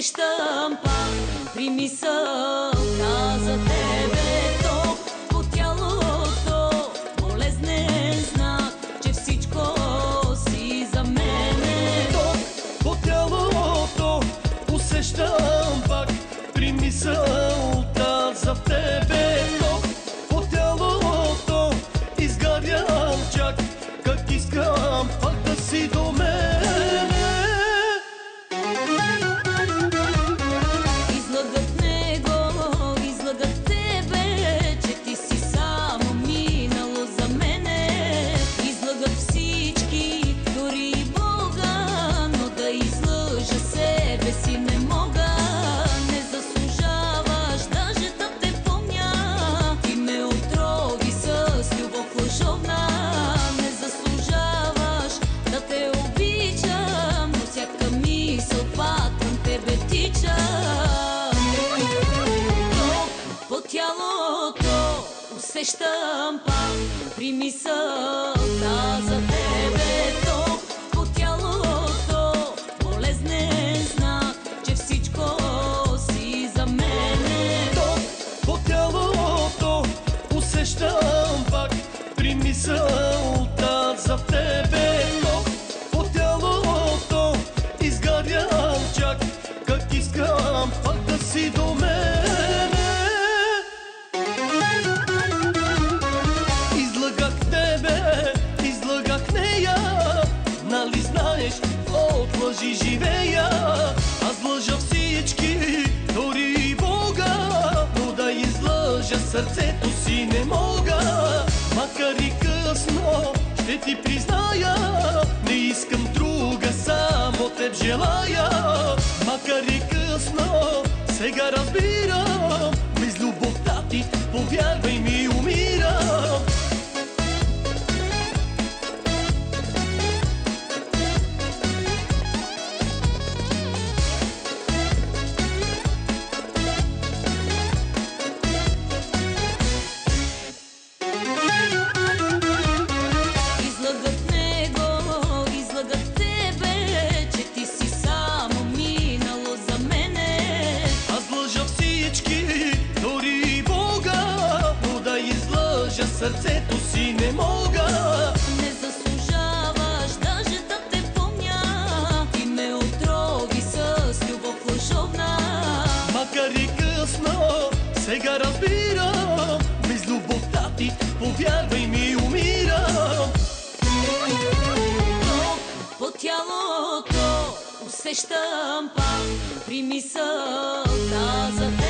Усещам пак при мисълта за тебе, ток по тялото, болезнен знак, че всичко си за мене. Ток по тялото, усещам пак при мисълта за тебе. Ток по тялото, изгарям чак, как искам пак да си до мене. Усещам пак при мисълта за тебе, ток по тялото, болезнен знак, че всичко си за мене. Ток по тялото, усещам пак при мисълта за тебе. Ток по тялото, изгарям чак, как искам пак да си до мене. От лъжи живея, аз лъжа всички, дори и Бога, но да излъжа сърцето си не мога. Макар и късно ще ти призная, не искам друга, само теб желая. Макар и късно, сега разбирам, без любовта ти, повярвай ми, умирам. Сърцето си не мога. Не заслужаваш даже да те помня. Ти ме отрови с любов лъжовна. Макар и късно, сега разбирам, без любовта ти, повярвай ми, умирам. Ток по тялото, усещам пак при мисълта за теб.